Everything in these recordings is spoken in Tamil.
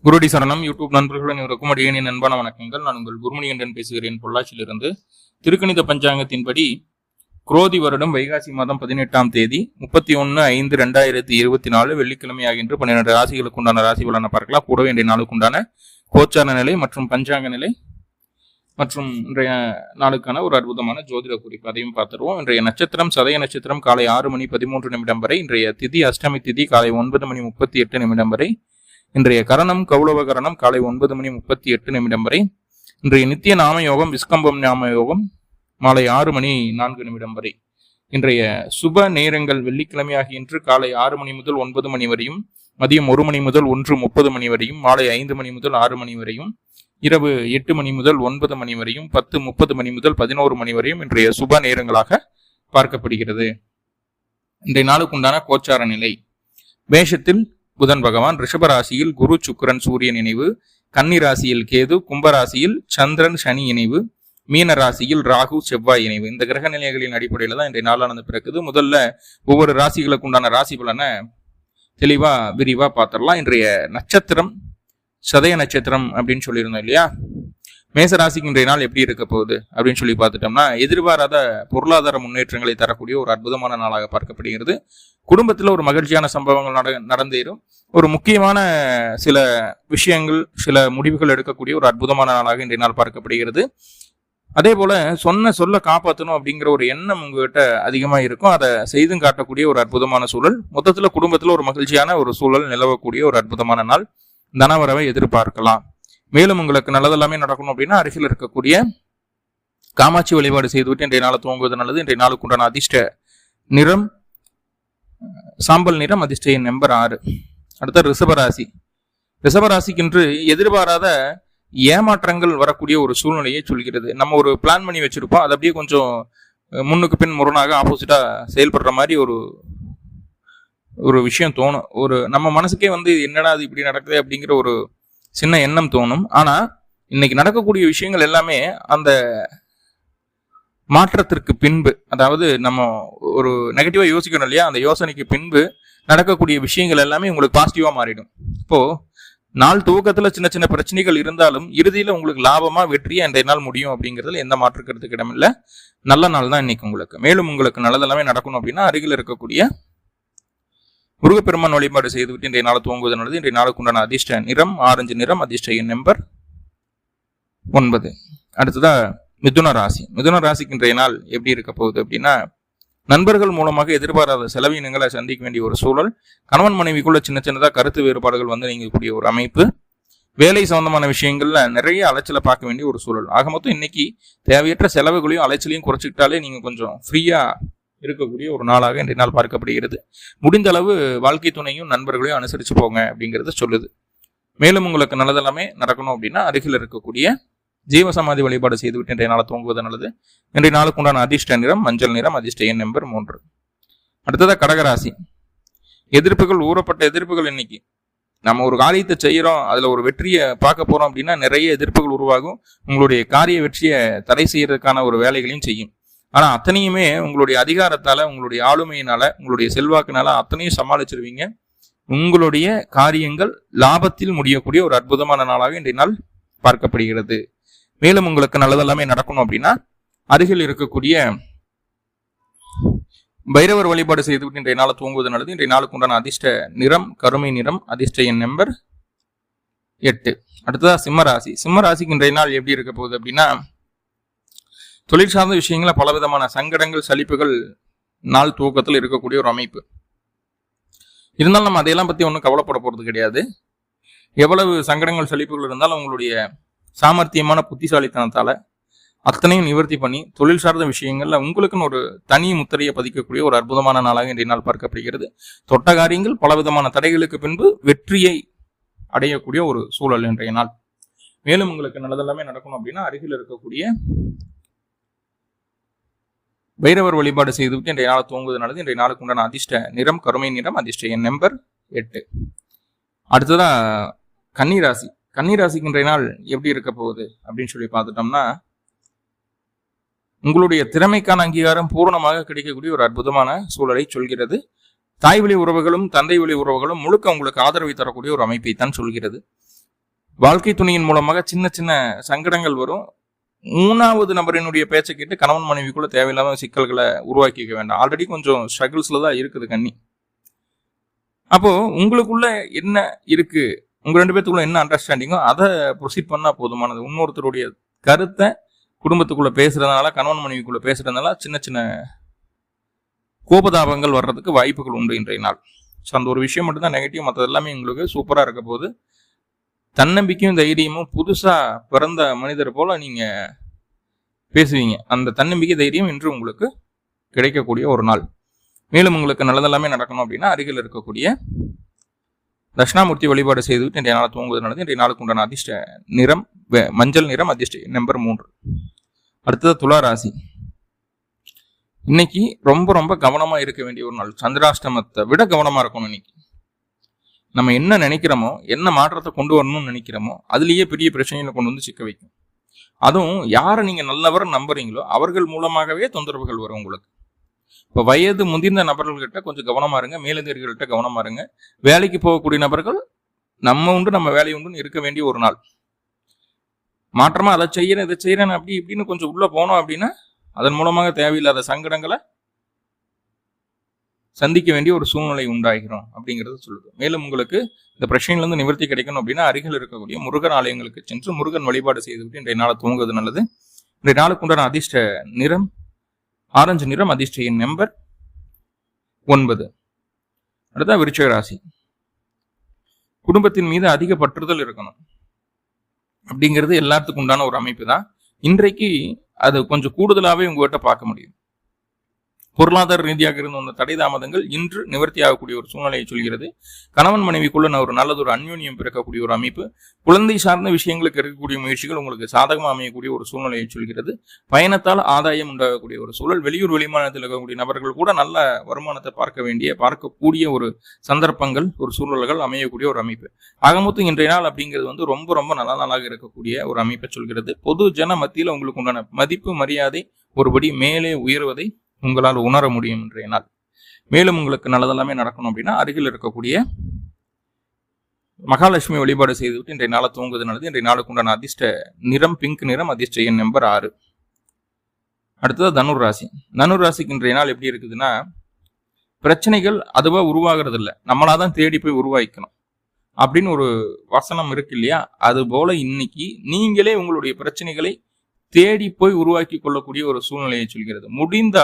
குருடி சரணம் யூடியூப் நண்பர்கள் அனைவருக்கும் அடியேனின் அன்பான வணக்கங்கள். நான் உங்கள் குருமணிகண்டன் பேசுகிறேன், பொள்ளாச்சியிலிருந்து. திருக்கணித பஞ்சாங்கத்தின்படி குரோதி வருடம் வைகாசி மாதம் 18ஆம் தேதி 31/5/2024 வெள்ளிக்கிழமை ஆகின்ற 12 ராசிகளுக்கு உண்டான ராசி பலனை பார்க்கலாம். கூடவே இன்றைய நாளுக்கு உண்டான கோச்சார நிலை மற்றும் பஞ்சாங்க நிலை மற்றும் இன்றைய நாளுக்கான ஒரு அற்புதமான ஜோதிட குறிப்பு அதையும் பார்த்துருவோம். இன்றைய நட்சத்திரம் சதய நட்சத்திரம் காலை 6:13 வரை. இன்றைய திதி அஷ்டமி திதி காலை 9:38 வரை. இன்றைய கரணம் கௌளவ கரணம் காலை 9:38 வரை. இன்றைய நித்திய நாமயோகம் விஸ்கம்பம் நாமயோகம் மாலை 6:04 வரை. இன்றைய சுப நேரங்கள் வெள்ளிக்கிழமை ஆகிய காலை 6 மணி முதல் 9 மணி வரையும், மதியம் 1 மணி முதல் 1:30 மணி வரையும், மாலை 5 மணி முதல் 6 மணி வரையும், இரவு 8 மணி முதல் 9 மணி வரையும், 10:30 மணி முதல் 11 மணி வரையும் இன்றைய சுப நேரங்களாக பார்க்கப்படுகிறது. இன்றைய நாளுக்கு உண்டான கோச்சார நிலை: மேஷத்தில் புதன் பகவான், ரிஷபராசியில் குரு சுக்கிரன் சூரியன் இணைவு, கன்னி ராசியில் கேது, கும்பராசியில் சந்திரன் சனி இணைவு, மீன ராசியில் ராகு செவ்வாய் இணைவு. இந்த கிரக நிலைகளின் அடிப்படையில் தான் இன்றைய நாளானது பிறக்குது. முதல்ல ஒவ்வொரு ராசிகளுக்கு உண்டான ராசி பலனை தெளிவா விரிவா பார்த்துடலாம். இன்றைய நட்சத்திரம் சதய நட்சத்திரம் அப்படின்னு சொல்லியிருந்தோம் இல்லையா? மேச ராசிக்கு இன்றைய நாள் எப்படி இருக்க போகுது அப்படின்னு சொல்லி பார்த்துட்டோம்னா, எதிர்பாராத பொருளாதார முன்னேற்றங்களை தரக்கூடிய ஒரு அற்புதமான நாளாக பார்க்கப்படுகிறது. குடும்பத்தில் ஒரு மகிழ்ச்சியான சம்பவங்கள் நடந்தேறும். ஒரு முக்கியமான சில விஷயங்கள், சில முடிவுகள் எடுக்கக்கூடிய ஒரு அற்புதமான நாளாக இன்றைய நாள் பார்க்கப்படுகிறது. அதே போல சொல்ல காப்பாற்றணும் அப்படிங்கிற ஒரு எண்ணம் உங்ககிட்ட அதிகமாக இருக்கும். அதை செய்தும் காட்டக்கூடிய ஒரு அற்புதமான சூழல். மொத்தத்தில் குடும்பத்தில் ஒரு மகிழ்ச்சியான ஒரு சூழல் நிலவக்கூடிய ஒரு அற்புதமான நாள். தனவரவை எதிர்பார்க்கலாம். மேலும் உங்களுக்கு நல்லதெல்லாமே நடக்கணும் அப்படின்னா அருகில் இருக்கக்கூடிய காமாட்சி வழிபாடு செய்துவிட்டு இன்றைய நாளை துவங்குவது நல்லது. இன்றைய நாளுக்கு உண்டான அதிர்ஷ்ட நிறம் சாம்பல் நிறம், அதிர்ஷ்ட எண் நம்பர் 6. அடுத்த ரிஷபராசி. ரிஷபராசிக்கு இன்று எதிர்பாராத ஏமாற்றங்கள் வரக்கூடிய ஒரு சூழ்நிலையை சொல்கிறது. நம்ம ஒரு பிளான் பண்ணி வச்சிருப்போம், அது அப்படியே கொஞ்சம் முன்னுக்கு பின் முரணாக ஆப்போசிட்டா செயல்படுற மாதிரி ஒரு விஷயம் தோணும். ஒரு நம்ம மனசுக்கே என்னடா அது இப்படி நடக்குது அப்படிங்கிற ஒரு சின்ன எண்ணம் தோணும். ஆனா இன்னைக்கு நடக்கக்கூடிய விஷயங்கள் எல்லாமே அந்த மாற்றத்திற்கு பின்பு, அதாவது நம்ம ஒரு நெகட்டிவா யோசிக்கணும் இல்லையா, அந்த யோசனைக்கு பின்பு நடக்கக்கூடிய விஷயங்கள் எல்லாமே உங்களுக்கு பாசிட்டிவா மாறிடும். இப்போ நாள் துவக்கத்துல சின்ன சின்ன பிரச்சனைகள் இருந்தாலும் இறுதியில உங்களுக்கு லாபமா வெற்றியா இன்றைய நாள் முடியும் அப்படிங்கிறதுல எந்த மாற்று கருத்துக்கு இடமில்ல. நல்ல நாள் தான் இன்னைக்கு உங்களுக்கு. மேலும் உங்களுக்கு நல்லதெல்லாமே நடக்கணும் அப்படின்னா அருகில் இருக்கக்கூடிய முருகப்பெருமான் வழிபாடு செய்துவிட்டு இன்றைய நாளை துவங்குவது நல்லது. இன்றைய நாளுக்கு உண்டான அதிர்ஷ்ட நிறம் ஆரஞ்சு நிறம், அதிர்ஷ்ட எண் நம்பர் 9. அடுத்ததா மிதுன ராசி. மிதுன ராசிக்கு இன்றைய நாள் எப்படி இருக்க போகுது அப்படின்னா, நண்பர்கள் மூலமாக எதிர்பாராத செலவினங்களை சந்திக்க வேண்டிய ஒரு சூழல். கணவன் மனைவிக்குள்ள சின்ன சின்னதாக கருத்து வேறுபாடுகள் நீங்கக்கூடிய ஒரு அமைப்பு. வேலை சம்பந்தமான விஷயங்கள்ல நிறைய அலைச்சலை பார்க்க வேண்டிய ஒரு சூழல். ஆக மொத்தம் இன்னைக்கு தேவையற்ற செலவுகளையும் அலைச்சலையும் குறைச்சிக்கிட்டாலே நீங்க கொஞ்சம் ஃப்ரீயா இருக்கக்கூடிய ஒரு நாளாக இன்றைய நாள் பார்க்கப்படுகிறது. முடிந்த அளவு வாழ்க்கை துணையும் நண்பர்களையும் அனுசரிச்சு போங்க அப்படிங்கிறது சொல்லுது. மேலும் உங்களுக்கு நல்லதெல்லாமே நடக்கணும் அப்படின்னா அருகில் இருக்கக்கூடிய ஜீவசமாதி வழிபாடு செய்துவிட்டு இன்றைய நாளை துவங்குவது நல்லது. இன்றைய நாளுக்கு உண்டான அதிர்ஷ்ட நிறம் மஞ்சள் நிறம், அதிர்ஷ்ட எண் நம்பர் 3. அடுத்ததா கடகராசி. எதிர்ப்புகள், ஊறப்பட்ட எதிர்ப்புகள். இன்னைக்கு நம்ம ஒரு காரியத்தை செய்யறோம், அதுல ஒரு வெற்றியை பார்க்க போறோம் அப்படின்னா நிறைய எதிர்ப்புகள் உருவாகும். உங்களுடைய காரிய வெற்றியை தடை செய்யறதுக்கான ஒரு வேலைகளையும் செய்யும். ஆனா அத்தனையுமே உங்களுடைய அதிகாரத்தால, உங்களுடைய ஆளுமையினால, உங்களுடைய செல்வாக்குனால அத்தனையும் சமாளிச்சிருவீங்க. உங்களுடைய காரியங்கள் லாபத்தில் முடியக்கூடிய ஒரு அற்புதமான நாளாக இன்றைய நாள் பார்க்கப்படுகிறது. மேலும் உங்களுக்கு நல்லதெல்லாமே நடக்கணும் அப்படின்னா அருகில் இருக்கக்கூடிய பைரவர் வழிபாடு செய்துவிட்டு இன்றைய நாளை துவங்குவது நல்லது. இன்றைய நாளுக்கு உண்டான அதிர்ஷ்ட நிறம் கருமை நிறம், அதிர்ஷ்ட எண் நம்பர் 8. அடுத்ததா சிம்மராசி. சிம்மராசிக்கு இன்றைய நாள் எப்படி இருக்க போகுது அப்படின்னா, தொழில் சார்ந்த விஷயங்கள பலவிதமான சங்கடங்கள் சலிப்புகள் நாள் துவக்கத்தில் இருக்கக்கூடிய ஒரு அமைப்பு. இருந்தாலும் நம்ம அதையெல்லாம் பத்தி ஒன்றும் கவலைப்பட போறது கிடையாது. எவ்வளவு சங்கடங்கள் சலிப்புகள் இருந்தாலும் உங்களுடைய சாமர்த்தியமான புத்திசாலித்தனத்தால அத்தனையும் நிவர்த்தி பண்ணி தொழில் சார்ந்த விஷயங்கள்ல உங்களுக்குன்னு ஒரு தனி முத்திரையை பதிக்கக்கூடிய ஒரு அற்புதமான நாளாக இன்றைய நாள் பார்க்கப்படுகிறது. தொட்ட காரியங்கள் பலவிதமான தடைகளுக்கு பின்பு வெற்றியை அடையக்கூடிய ஒரு சூழல் இன்றைய நாள். மேலும் உங்களுக்கு நல்லதெல்லாமே நடக்கணும் அப்படின்னா அருகில் இருக்கக்கூடிய பைரவர் வழிபாடு செய்துவிட்டு இன்றைய நாளை துவங்குவது நல்லது. இன்றைய நாளுக்கு உண்டான அதிர்ஷ்ட நிறம் கருமை நிறம், அதிர்ஷ்ட எண் நம்பர் 8. அடுத்ததா கன்னிராசி. கன்னிராசிக்கு இன்றைய நாள் எப்படி இருக்க போகுது அப்படின்னு சொல்லி பார்த்துட்டோம்னா, உங்களுடைய திறமைக்கான அங்கீகாரம் பூரணமாக கிடைக்கக்கூடிய ஒரு அற்புதமான சூழலை சொல்கிறது. தாய் வழி உறவுகளும் தந்தை வழி உறவுகளும் முழுக்க உங்களுக்கு ஆதரவை தரக்கூடிய ஒரு அமைப்பை தான் சொல்கிறது. வாழ்க்கை துணையின் மூலமாக சின்ன சின்ன சங்கடங்கள் வரும். 3வது நபரினுடைய பேச்சை கேட்டு கணவன் மனைவிக்குள்ள தேவையில்லாத சிக்கல்களை உருவாக்கிக்க வேண்டாம். ஆல்ரெடி கொஞ்சம் ஸ்ட்ரகிள்ஸ்ல தான் இருக்குது கன்னி. அப்போ உங்களுக்குள்ள என்ன இருக்கு, உங்க 2 பேத்துக்குள்ள என்ன அண்டர்ஸ்டாண்டிங்கோ அதை ப்ரொசீட் பண்ணா போதுமானது. இன்னொருத்தருடைய கருத்தை குடும்பத்துக்குள்ள பேசுறதுனால, கணவன் மனைவிக்குள்ள பேசுறதுனால சின்ன சின்ன கோபதாபங்கள் வர்றதுக்கு வாய்ப்புகள் உண்டு இன்றைய நாள். ஸோ அந்த ஒரு விஷயம் மட்டும்தான் நெகட்டிவ், மற்றது எல்லாமே உங்களுக்கு சூப்பரா இருக்க போது. தன்னம்பிக்கையும் தைரியமும் புதுசா பிறந்த மனிதர் போல நீங்க பேசுவீங்க. அந்த தன்னம்பிக்கை தைரியம் இன்று உங்களுக்கு கிடைக்கக்கூடிய ஒரு நாள். மேலும் உங்களுக்கு நல்லதெல்லாமே நடக்கணும் அப்படின்னா அருகில் இருக்கக்கூடிய தட்சிணாமூர்த்தி வழிபாடு செய்துவிட்டு இன்றைய நாள் தூங்குவது நல்லது. இன்றைய நாளுக்கு உண்டான அதிர்ஷ்ட நிறம் மஞ்சள் நிறம், அதிர்ஷ்ட நம்பர் 3. அடுத்தது துலா ராசி. இன்னைக்கு ரொம்ப ரொம்ப கவனமா இருக்க வேண்டிய ஒரு நாள். சந்திராஷ்டமத்தை விட கவனமா இருக்கணும். இன்னைக்கு நம்ம என்ன நினைக்கிறோமோ, என்ன மாற்றத்தை கொண்டு வரணும்னு நினைக்கிறோமோ அதுலயே பெரிய பிரச்சனைகளை கொண்டு வந்து சிக்க வைக்கும். அதுவும் யாரை நீங்க நல்லவர் நம்புறீங்களோ அவர்கள் மூலமாகவே தொந்தரவுகள் வரும் உங்களுக்கு. இப்போ வயது முதிர்ந்த நபர்கள்கிட்ட கொஞ்சம் கவனமா இருங்க, மேலதிகாரிகள்கிட்ட கவனமா இருங்க. வேலைக்கு போகக்கூடிய நபர்கள் நம்ம உண்டு நம்ம வேலை உண்டுன்னு இருக்க வேண்டிய ஒரு நாள். மாற்றமா அதை செய்யறேன் இதை செய்யறேன் அப்படி இப்படின்னு கொஞ்சம் உள்ள போனோம் அப்படின்னா அதன் மூலமாக தேவையில்லாத சங்கடங்களை சந்திக்க வேண்டிய ஒரு சூழ்நிலை உண்டாகிறோம் அப்படிங்கிறது சொல்லுது. மேலும் உங்களுக்கு இந்த பிரச்சனையிலிருந்து நிவர்த்தி கிடைக்கணும் அப்படின்னா அருகில் இருக்கக்கூடிய முருகன் ஆலயங்களுக்கு சென்று முருகன் வழிபாடு செய்துவிட்டு இன்றைய நாளை தூங்குவது நல்லது. இன்றைய நாளுக்கு உண்டான அதிர்ஷ்ட நிறம் ஆரஞ்சு நிறம், அதிர்ஷ்ட எண் நம்பர் 9. அடுத்த விருச்சிக ராசி. குடும்பத்தின் மீது அதிக பற்றுதல் இருக்கணும் அப்படிங்கிறது எல்லாத்துக்கும் உண்டான ஒரு அமைப்பு தான். இன்றைக்கு அது கொஞ்சம் கூடுதலாகவே உங்ககிட்ட பார்க்க முடியும். பொருளாதார ரீதியாக இருந்த அந்த தடை தாமதங்கள் இன்று நிவர்த்தி ஆகக்கூடிய ஒரு சூழ்நிலையை சொல்கிறது. கணவன் மனைவிக்குள்ள ஒரு நல்லதொரு அந்யோன்யம் பிறக்கக்கூடிய ஒரு அமைப்பு. குழந்தை சார்ந்த விஷயங்களுக்கு இருக்கக்கூடிய முயற்சிகள் உங்களுக்கு சாதகமாக அமையக்கூடிய ஒரு சூழ்நிலையை சொல்கிறது. பயணத்தால் ஆதாயம் உண்டாகக்கூடிய ஒரு சூழல். வெளியூர் வெளிமாநிலத்தில் இருக்கக்கூடிய நபர்கள் கூட நல்ல வருமானத்தை பார்க்கக்கூடிய ஒரு சந்தர்ப்பங்கள், ஒரு சூழல்கள் அமையக்கூடிய ஒரு அமைப்பு. ஆகமொத்தம் இன்றைய நாள் அப்படிங்கிறது ரொம்ப ரொம்ப நல்ல நாளாக இருக்கக்கூடிய ஒரு அமைப்பை சொல்கிறது. பொது ஜன மத்தியில் உங்களுக்கு உண்டான மதிப்பு மரியாதை ஒருபடி மேலே உயர்வதை உங்களால் உணர முடியும் இன்றைய நாள். மேலும் உங்களுக்கு நல்லதெல்லாமே நடக்கணும் அப்படின்னா அருகில் இருக்கக்கூடிய மகாலட்சுமி வழிபாடு செய்துவிட்டு இன்றைய நாளை தூங்குவது நல்லது. இன்றைய நாளுக்கு உண்டான அதிர்ஷ்ட நிறம் பிங்க் நிறம், அதிர்ஷ்ட எண் நம்பர் 6. அடுத்தது தனுர் ராசி. தனுர் ராசிக்கு இன்றைய நாள் எப்படி இருக்குதுன்னா, பிரச்சனைகள் அதுவா உருவாகிறது இல்லை, நம்மளாதான் தேடி போய் உருவாக்கணும் அப்படின்னு ஒரு வசனம் இருக்கு இல்லையா? அது போல இன்னைக்கு நீங்களே உங்களுடைய பிரச்சனைகளை தேடி போய் உருவாக்கி கொள்ளக்கூடிய ஒரு சூழ்நிலையை சொல்கிறது. முடிந்த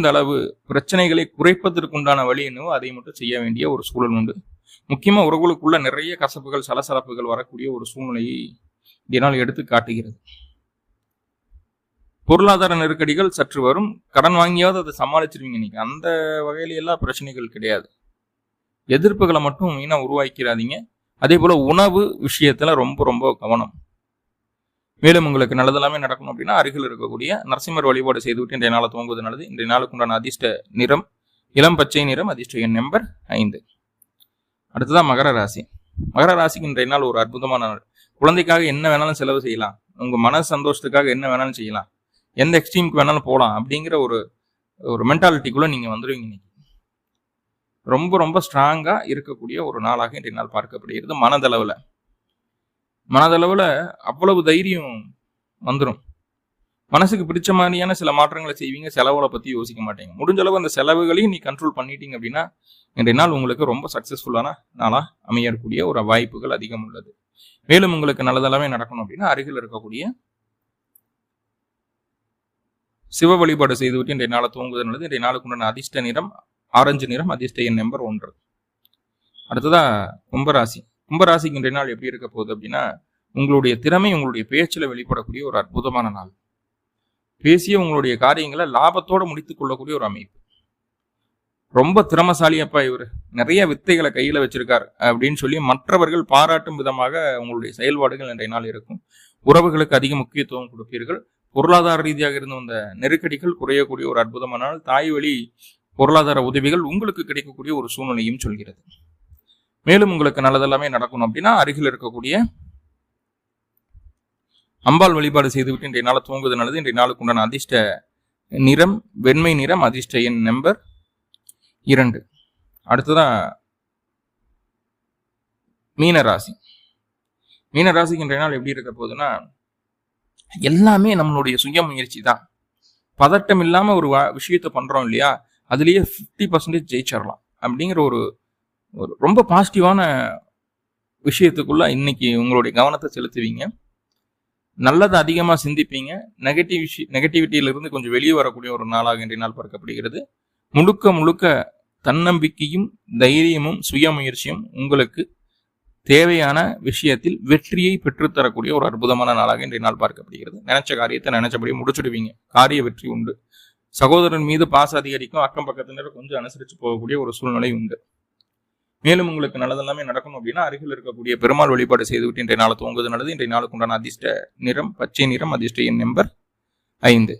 அளவு பிரச்சனைகளை குறைப்பதற்குண்டான வழி என்னவோ அதை மட்டும் செய்ய வேண்டிய ஒரு சூழல் உண்டு. முக்கியமா உறவுகளுக்குள்ள நிறைய கசப்புகள் சலசலப்புகள் வரக்கூடிய ஒரு சூழ்நிலையை இதனால் எடுத்து காட்டுகிறது. பொருளாதார நெருக்கடிகள் சற்று வரும். கடன் வாங்கியாவது அதை சமாளிச்சிருவீங்க. நீங்க அந்த வகையில எல்லாம் பிரச்சனைகள் கிடையாது. எதிர்ப்புகளை மட்டும் வீணா உருவாக்கிறாதீங்க. அதே போல உணவு விஷயத்துல ரொம்ப ரொம்ப கவனம். மேலும் உங்களுக்கு நல்லதெல்லாமே நடக்கணும் அப்படின்னா அருகில் இருக்கக்கூடிய நரசிம்மர் வழிபாடு செய்துவிட்டு இன்றைய நாளை தூங்குவது நல்லது. இன்றைய நாளுக்கு உண்டான அதிர்ஷ்ட நிறம் இளம் பச்சை நிறம், அதிர்ஷ்ட எண் நம்பர் 5. அடுத்ததான் மகர ராசி. மகர ராசிக்கு இன்றைய நாள் ஒரு அற்புதமான நாள். குழந்தைக்காக என்ன வேணாலும் செலவு செய்யலாம், உங்க மன சந்தோஷத்துக்காக என்ன வேணாலும் செய்யலாம், எந்த எக்ஸ்ட்ரீமுக்கு வேணாலும் போகலாம் அப்படிங்கிற ஒரு மென்டாலிட்டிக்குள்ள நீங்க வந்துடுவீங்க. இன்னைக்கு ரொம்ப ரொம்ப ஸ்ட்ராங்கா இருக்கக்கூடிய ஒரு நாளாக இன்றைய நாள் பார்க்கப்படுகிறது. மனதளவுல அவ்வளவு தைரியம் வந்துடும். மனசுக்கு பிடிச்ச மாதிரியான சில மாற்றங்களை செய்வீங்க. செலவுகளை பத்தி யோசிக்க மாட்டீங்க. முடிஞ்ச அளவு அந்த செலவுகளையும் நீ கண்ட்ரோல் பண்ணிட்டீங்க அப்படின்னா இன்றைய நாள் உங்களுக்கு ரொம்ப சக்சஸ்ஃபுல்லான நாளா அமையக்கூடிய ஒரு வாய்ப்புகள் அதிகம் உள்ளது. மேலும் உங்களுக்கு நல்லதெல்லாமே நடக்கணும் அப்படின்னா அருகில் இருக்கக்கூடிய சிவ வழிபாடு செய்துவிட்டு இன்றைய நாளை தூங்குவது நல்லது. இன்றைய நாளுக்கு உண்டான அதிர்ஷ்ட நிறம் ஆரஞ்சு நிறம், அதிர்ஷ்ட எண் நம்பர் 1. அடுத்ததா கும்பராசி. கும்பராசிக்கு இன்றைய நாள் எப்படி இருக்க போகுது அப்படின்னா, உங்களுடைய திறமை உங்களுடைய பேச்சில் வெளிப்படக்கூடிய ஒரு அற்புதமான நாள். பேசிய உங்களுடைய காரியங்களை லாபத்தோடு முடித்துக் கொள்ளக்கூடிய ஒரு அமைப்பு. ரொம்ப திறமசாலியப்பா இவர், நிறைய வித்தைகளை கையில வச்சிருக்கார் அப்படின்னு சொல்லி மற்றவர்கள் பாராட்டும் விதமாக உங்களுடைய செயல்பாடுகள் இன்றைய நாள் இருக்கும். உறவுகளுக்கு அதிக முக்கியத்துவம் கொடுப்பீர்கள். பொருளாதார ரீதியாக இருந்த அந்த நெருக்கடிகள் குறையக்கூடிய ஒரு அற்புதமான நாள். தாய் வழி பொருளாதார உதவிகள் உங்களுக்கு கிடைக்கக்கூடிய ஒரு சூழ்நிலையும் சொல்கிறது. மேலும் உங்களுக்கு நல்லதெல்லாமே நடக்கணும் அப்படின்னா அருகில் இருக்கக்கூடிய அம்பாள் வழிபாடு செய்துவிட்டு இன்றைய நாளை தூங்குவது நல்லது. இன்றைய நாளுக்கு உண்டான அதிர்ஷ்ட நிறம் வெண்மை நிறம், அதிர்ஷ்ட எண் நம்பர் 2. அடுத்ததான் மீனராசி. மீனராசிக்கு இன்றைய நாள் எப்படி இருக்க போகுதுன்னா, எல்லாமே நம்மளுடைய சுய முயற்சி தான். பதட்டம் இல்லாம ஒரு விஷயத்த பண்றோம் இல்லையா, அதுலயே 50% ஜெயிச்சிடலாம் அப்படிங்கிற ஒரு ரொம்ப பாசிட்டிவான விஷயத்துக்குள்ள இன்னைக்கு உங்களுடைய கவனத்தை செலுத்துவீங்க. நல்லதை அதிகமா சிந்திப்பீங்க. நெகட்டிவிட்டியிலிருந்து கொஞ்சம் வெளியே வரக்கூடிய ஒரு நாளாக இன்றைய நாள் பார்க்கப்படுகிறது. முழுக்க முழுக்க தன்னம்பிக்கையும் தைரியமும் சுய முயற்சியும் உங்களுக்கு தேவையான விஷயத்தில் வெற்றியை பெற்றுத்தரக்கூடிய ஒரு அற்புதமான நாளாக இன்றைய நாள் பார்க்கப்படுகிறது. நினைச்ச காரியத்தை நினைச்சபடியே முடிச்சுடுவீங்க. காரிய வெற்றி உண்டு. சகோதரன் மீது பாச அதிகரிக்கும். அக்கம் பக்கத்தினர் கொஞ்சம் அனுசரித்து போகக்கூடிய ஒரு சூழ்நிலை உண்டு. மேலும் உங்களுக்கு நல்லதெல்லாமே நடக்கணும் அப்படின்னா அருகில் இருக்கக்கூடிய பெருமாள் வழிபாடு செய்துவிட்டு இன்றைய நாள் துவங்குவது நல்லது. இன்றைய நாளுக்கு உண்டான அதிர்ஷ்ட நிறம் பச்சை நிறம். அதிர்ஷ்ட எண் நம்பர் 5.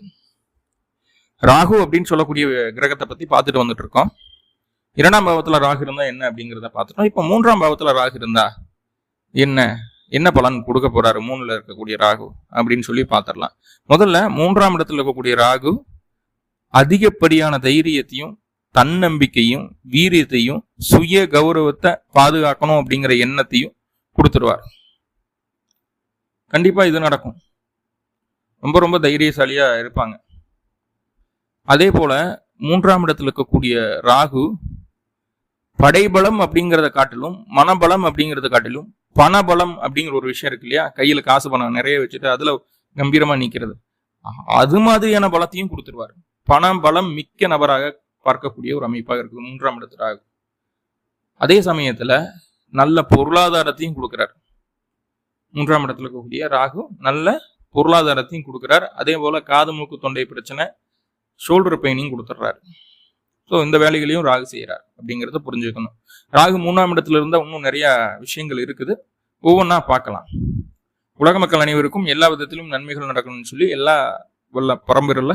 ராகு அப்படின்னு சொல்லக்கூடிய கிரகத்தை பத்தி பார்த்துட்டு வந்துட்டு இருக்கோம். 2ஆம் பாவத்துல ராகு இருந்தா என்ன அப்படிங்கிறத பார்த்துட்டோம். இப்ப 3ஆம் பாவத்துல ராகு இருந்தா என்ன பலன் கொடுக்க போறாரு 3ல இருக்கக்கூடிய ராகு அப்படின்னு சொல்லி பார்த்துடலாம். முதல்ல 3ஆம் இடத்துல இருக்கக்கூடிய ராகு அதிகப்படியான தைரியத்தையும் தன்னம்பிக்கையும் வீரியத்தையும் சுய கௌரவத்தை பாதுகாக்கணும் அப்படிங்கிற எண்ணத்தையும் கொடுத்துருவார். கண்டிப்பா இது நடக்கும். ரொம்ப ரொம்ப தைரியசாலியா இருப்பாங்க. அதே போல 3ஆம் இடத்துல இருக்கக்கூடிய ராகு படைபலம் அப்படிங்கிறத காட்டிலும் மனபலம் அப்படிங்கிறத காட்டிலும் பணபலம் அப்படிங்கிற ஒரு விஷயம் இருக்கு இல்லையா, கையில காசு பணம் நிறைய வச்சுட்டு அதுல கம்பீரமா நிக்கிறது, அது மாதிரியான பலத்தையும் கொடுத்துருவாரு. பணம் பலம் மிக்க நபராக பார்க்கக்கூடிய ஒரு அமைப்பாக இருக்குது 3ஆம் இடத்து ராகு. அதே சமயத்துல நல்ல பொருளாதாரத்தையும் கொடுக்கிறார். 3ஆம் இடத்துல இருக்கக்கூடிய ராகு நல்ல பொருளாதாரத்தையும் கொடுக்கிறார். அதே போல காது மூக்கு தொண்டை பிரச்சனை, ஷோல்டர் பெயினையும் கொடுத்துட்றாரு. ஸோ இந்த வேலைகளையும் ராகு செய்யறார் அப்படிங்கிறத புரிஞ்சுக்கணும். ராகு 3ஆம் இடத்துல இருந்தா இன்னும் நிறைய விஷயங்கள் இருக்குது, ஒவ்வொன்றா பார்க்கலாம். உலக மக்கள் அனைவருக்கும் எல்லா விதத்திலும் நன்மைகள் நடக்கணும்னு சொல்லி எல்லா பரம்பரையில்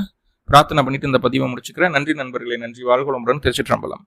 பிரார்த்தனை பண்ணிட்டு இந்த பதிவை முடிச்சுக்கிறேன். நன்றி நண்பர்களே, நன்றி. வாழ்வளமுடன். திருச்சிற்றம்பலம்.